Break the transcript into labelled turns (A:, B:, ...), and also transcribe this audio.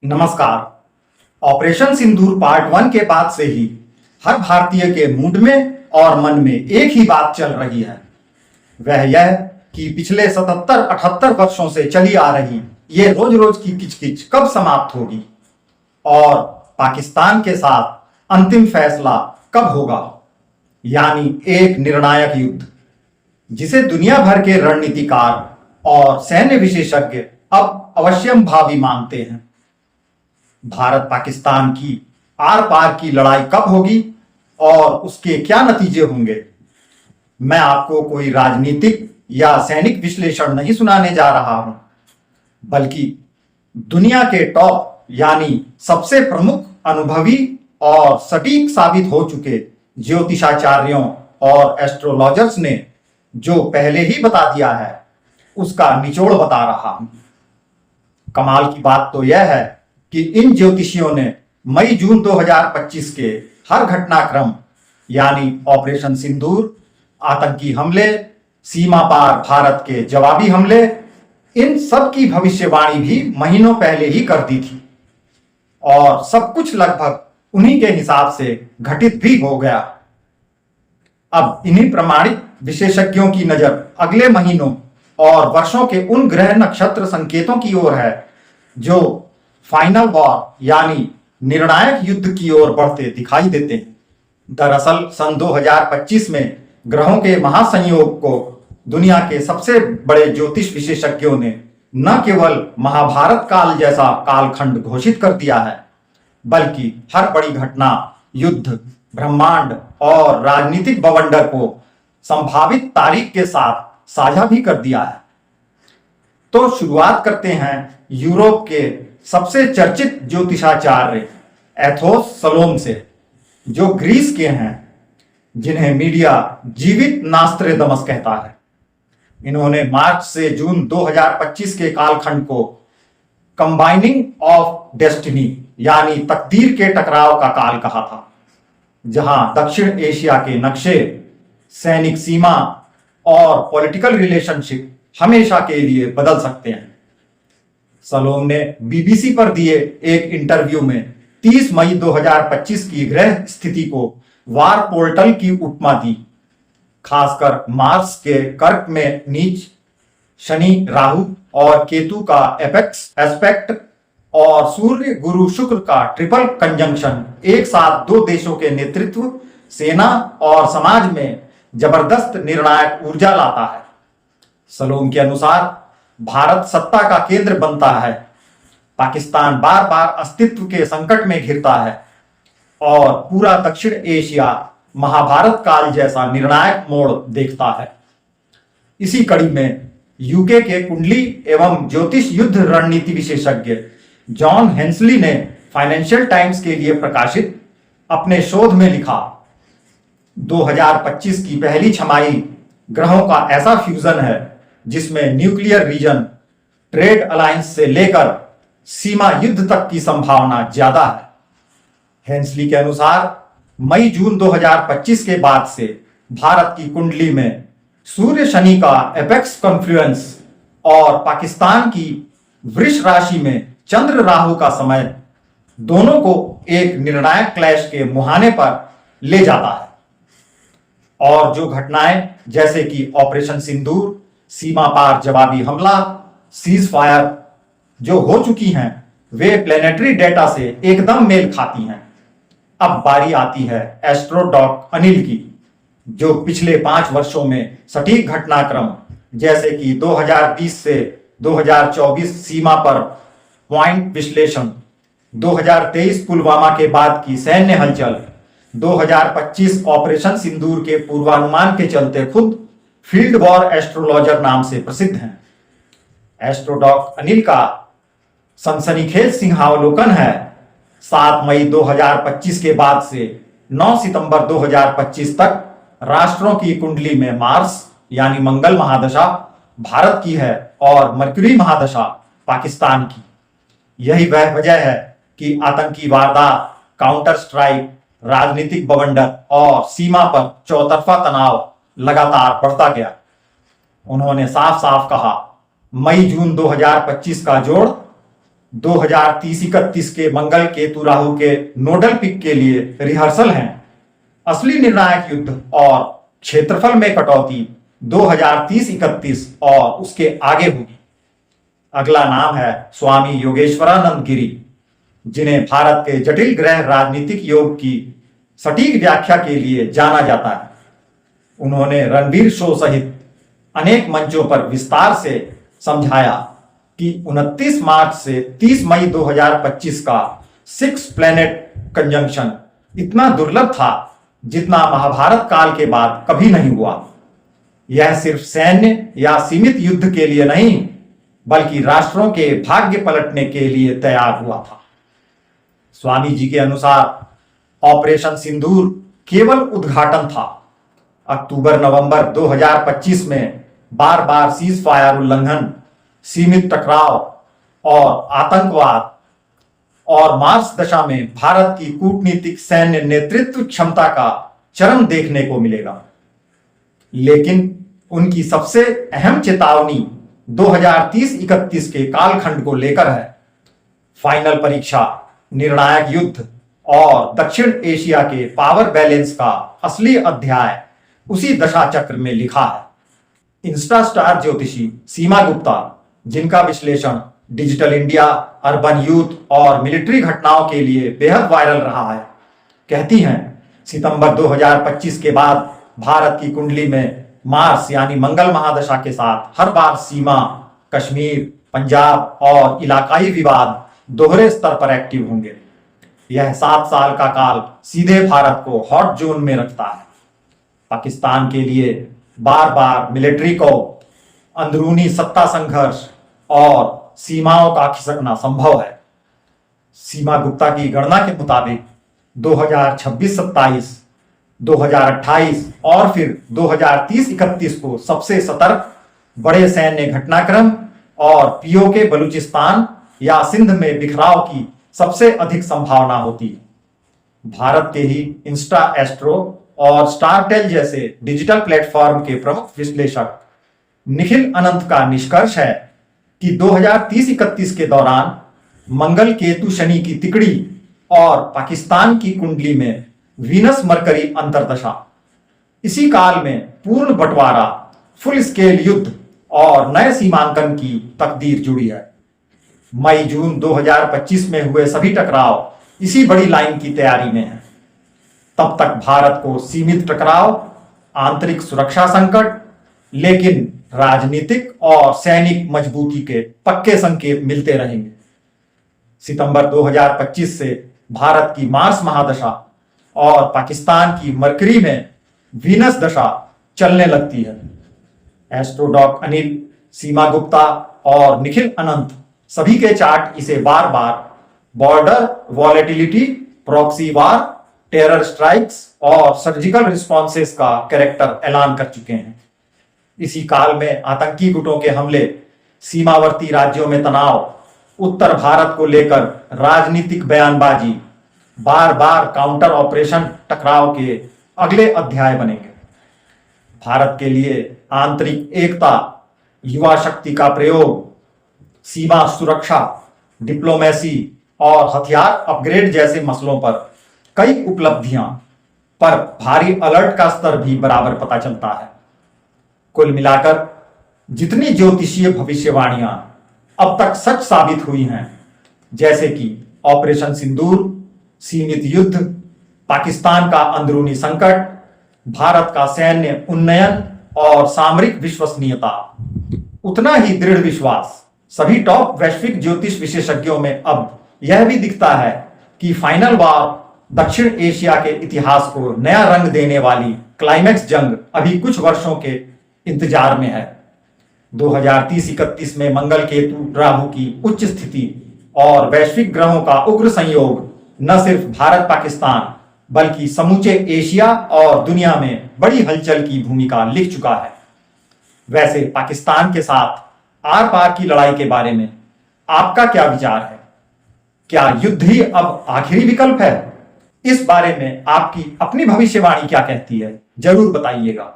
A: नमस्कार। ऑपरेशन सिंदूर पार्ट 1 के बाद से ही हर भारतीय के मूड में और मन में एक ही बात चल रही है। वह यह कि पिछले 77-78 वर्षों से चली आ रही ये रोज रोज की किचकिच कब समाप्त होगी और पाकिस्तान के साथ अंतिम फैसला कब होगा, यानी एक निर्णायक युद्ध जिसे दुनिया भर के रणनीतिकार और सैन्य विशेषज्ञ अब अवश्यंभावी मानते हैं। भारत पाकिस्तान की आर पार की लड़ाई कब होगी और उसके क्या नतीजे होंगे। मैं आपको कोई राजनीतिक या सैनिक विश्लेषण नहीं सुनाने जा रहा हूं, बल्कि दुनिया के टॉप यानी सबसे प्रमुख, अनुभवी और सटीक साबित हो चुके ज्योतिषाचार्यों और एस्ट्रोलॉजर्स ने जो पहले ही बता दिया है उसका निचोड़ बता रहा हूं। कमाल की बात तो यह है कि इन ज्योतिषियों ने मई जून 2025 के हर घटनाक्रम यानी ऑपरेशन सिंदूर, आतंकी हमले, सीमा पार भारत के जवाबी हमले, इन सब की भविष्यवाणी भी महीनों पहले ही कर दी थी और सब कुछ लगभग उन्हीं के हिसाब से घटित भी हो गया। अब इन्हीं प्रमाणित विशेषज्ञों की नजर अगले महीनों और वर्षों के उन ग्रह नक्षत्र संकेतों की ओर है जो फाइनल वॉर यानी निर्णायक युद्ध की ओर बढ़ते दिखाई देते हैं। दरअसल सन 2025 में ग्रहों के महासंयोग को दुनिया के सबसे बड़े ज्योतिष विशेषज्ञों ने न केवल महाभारत काल जैसा कालखंड घोषित कर दिया है, बल्कि हर बड़ी घटना, युद्ध, ब्रह्मांड और राजनीतिक बवंडर को संभावित तारीख के साथ साझा भी कर दिया है। तो शुरुआत करते हैं यूरोप के सबसे चर्चित ज्योतिषाचार्य एथोस सलोम से, जो ग्रीस के हैं, जिन्हें मीडिया जीवित नास्त्रेदमस कहता है। इन्होंने मार्च से जून 2025 के कालखंड को कंबाइनिंग ऑफ डेस्टिनी यानी तकदीर के टकराव का काल कहा था, जहां दक्षिण एशिया के नक्शे, सैनिक सीमा और पॉलिटिकल रिलेशनशिप हमेशा के लिए बदल सकते हैं। सलोम ने बीबीसी पर दिए एक इंटरव्यू में 30 मई 2025 की ग्रह स्थिति को वार पोर्टल की उपमा दी। खासकर मार्स के कर्क में नीच, शनि, राहु और केतु का एपेक्स एस्पेक्ट और सूर्य, गुरु, शुक्र का ट्रिपल कंजंक्शन एक साथ दो देशों के नेतृत्व, सेना और समाज में जबरदस्त निर्णायक ऊर्जा लाता है। सलोम के अनुसार भारत सत्ता का केंद्र बनता है, पाकिस्तान बार बार अस्तित्व के संकट में घिरता है और पूरा दक्षिण एशिया महाभारत काल जैसा निर्णायक मोड़ देखता है। इसी कड़ी में यूके के कुंडली एवं ज्योतिष युद्ध रणनीति विशेषज्ञ जॉन हेंसली ने फाइनेंशियल टाइम्स के लिए प्रकाशित अपने शोध में लिखा, 2025 की पहली छमाही ग्रहों का ऐसा फ्यूजन है जिसमें न्यूक्लियर रीजन, ट्रेड अलायंस से लेकर सीमा युद्ध तक की संभावना ज्यादा है। हेंसली के अनुसार मई जून 2025 के बाद से भारत की कुंडली में सूर्य शनि का एपेक्स कॉन्फ्लुएंस और पाकिस्तान की वृष राशि में चंद्र राहु का समय दोनों को एक निर्णायक क्लैश के मुहाने पर ले जाता है और जो घटनाएं जैसे कि ऑपरेशन सिंदूर, सीमा पार जवाबी हमला, सीज फायर जो हो चुकी हैं, वे प्लेनेटरी डेटा से एकदम मेल खाती हैं। अब बारी आती है एस्ट्रोडॉक अनिल की, जो पिछले 5 वर्षों में सटीक घटनाक्रम जैसे कि 2020 से 2024 सीमा पर पॉइंट विश्लेषण, 2023 पुलवामा के बाद की सैन्य हलचल, 2025 ऑपरेशन सिंदूर के पूर्वानुमान के चलते खुद फील्ड वॉर एस्ट्रोलॉजर नाम से प्रसिद्ध हैं। एस्ट्रोडॉक अनिल का सनसनीखेज सिंहावलोकन है, 7 मई 2025 के बाद से 9 सितंबर 2025 तक राष्ट्रों की कुंडली में मार्स यानी मंगल महादशा भारत की है और मरक्यूरी महादशा पाकिस्तान की। यही वह वजह है कि आतंकी वारदात, काउंटर स्ट्राइक, राजनीतिक बवंडर और सीमा पर चौतरफा तनाव लगातार बढ़ता गया। उन्होंने साफ साफ कहा, मई जून 2025 का जोड़ 2030-31 के मंगल केतु राहु के नोडल पिक के लिए रिहर्सल हैं। असली निर्णायक युद्ध और क्षेत्रफल में कटौती 2030-31 और उसके आगे होगी। अगला नाम है स्वामी योगेश्वरानंद गिरी, जिन्हें भारत के जटिल ग्रह राजनीतिक योग की सटीक व्याख्या के लिए जाना जाता है। उन्होंने रणवीर शो सहित अनेक मंचों पर विस्तार से समझाया कि 29 मार्च से 30 मई 2025 का 6 प्लैनेट कंजंक्शन इतना दुर्लभ था जितना महाभारत काल के बाद कभी नहीं हुआ। यह सिर्फ सैन्य या सीमित युद्ध के लिए नहीं, बल्कि राष्ट्रों के भाग्य पलटने के लिए तैयार हुआ था। स्वामी जी के अनुसार ऑपरेशन सिंदूर केवल उद्घाटन था। अक्टूबर-नवंबर 2025 में बार बार सीज फायर उल्लंघन, सीमित टकराव और आतंकवाद और मार्च दशा में भारत की कूटनीतिक सैन्य नेतृत्व क्षमता का चरम देखने को मिलेगा। लेकिन उनकी सबसे अहम चेतावनी 2030-31 के कालखंड को लेकर है। फाइनल परीक्षा, निर्णायक युद्ध और दक्षिण एशिया के पावर बैलेंस का असली अध्याय उसी दशा चक्र में लिखा है। इंस्टा स्टार ज्योतिषी सीमा गुप्ता, जिनका विश्लेषण डिजिटल इंडिया, अर्बन यूथ और मिलिट्री घटनाओं के लिए बेहद वायरल रहा है, कहती हैं सितंबर 2025 के बाद भारत की कुंडली में मार्स यानी मंगल महादशा के साथ हर बार सीमा, कश्मीर, पंजाब और इलाकाई विवाद दोहरे स्तर पर एक्टिव होंगे। यह 7 साल का काल सीधे भारत को हॉट जोन में रखता है। पाकिस्तान के लिए बार बार मिलिट्री को, अंदरूनी सत्ता संघर्ष और सीमाओं का खिसकना संभव है। सीमा गुप्ता की गणना के मुताबिक 2026-27, 2028 और फिर 2030-31 को सबसे सतर्क बड़े सैन्य घटनाक्रम और पीओके बलूचिस्तान या सिंध में बिखराव की सबसे अधिक संभावना होती है। भारत के ही इंस्टा एस्ट्रो और स्टारटेल जैसे डिजिटल प्लेटफॉर्म के प्रमुख विश्लेषक निखिल अनंत का निष्कर्ष है कि 2030-31 के दौरान मंगल केतु शनि की तिकड़ी और पाकिस्तान की कुंडली में वीनस मरकरी अंतरदशा, इसी काल में पूर्ण बंटवारा, फुल स्केल युद्ध और नए सीमांकन की तकदीर जुड़ी है। मई-जून 2025 में हुए सभी टकराव इसी बड़ी लाइन की तैयारी में है। तब तक भारत को सीमित टकराव, आंतरिक सुरक्षा संकट, लेकिन राजनीतिक और सैनिक मजबूती के पक्के संकेत मिलते रहेंगे। सितंबर 2025 से भारत की मार्स महादशा और पाकिस्तान की मरकरी में वीनस दशा चलने लगती है। एस्ट्रोडॉक अनिल, सीमा गुप्ता और निखिल अनंत सभी के चार्ट इसे बार बार border volatility, proxy war, terror strikes और सर्जिकल रिस्पॉन्सेस का कैरेक्टर ऐलान कर चुके हैं। इसी काल में आतंकी गुटों के हमले, सीमावर्ती राज्यों में तनाव, उत्तर भारत को लेकर राजनीतिक बयानबाजी, बार बार काउंटर ऑपरेशन टकराव के अगले अध्याय बनेंगे। भारत के लिए आंतरिक एकता, युवा शक्ति का प्रयोग, सीमा सुरक्षा, डिप्लोमेसी और हथियार अपग्रेड जैसे मसलों पर कई उपलब्धियां, पर भारी अलर्ट का स्तर भी बराबर पता चलता है। कुल मिलाकर जितनी ज्योतिषीय भविष्यवाणियां अब तक सच साबित हुई हैं, जैसे कि ऑपरेशन सिंदूर, सीमित युद्ध, पाकिस्तान का अंदरूनी संकट, भारत का सैन्य उन्नयन और सामरिक विश्वसनीयता, उतना ही दृढ़ विश्वास सभी टॉप वैश्विक ज्योतिष विशेषज्ञों में अब यह भी दिखता है कि फाइनल वार दक्षिण एशिया के इतिहास को नया रंग देने वाली क्लाइमैक्स जंग अभी कुछ वर्षों के इंतजार में है। 2030-31 में मंगल केतु राहु की उच्च स्थिति और वैश्विक ग्रहों का उग्र संयोग न सिर्फ भारत पाकिस्तान बल्कि समूचे एशिया और दुनिया में बड़ी हलचल की भूमिका लिख चुका है। वैसे पाकिस्तान के साथ आर पार की लड़ाई के बारे में आपका क्या विचार है? क्या युद्ध ही अब आखिरी विकल्प है? इस बारे में आपकी अपनी भविष्यवाणी क्या कहती है? जरूर बताइएगा।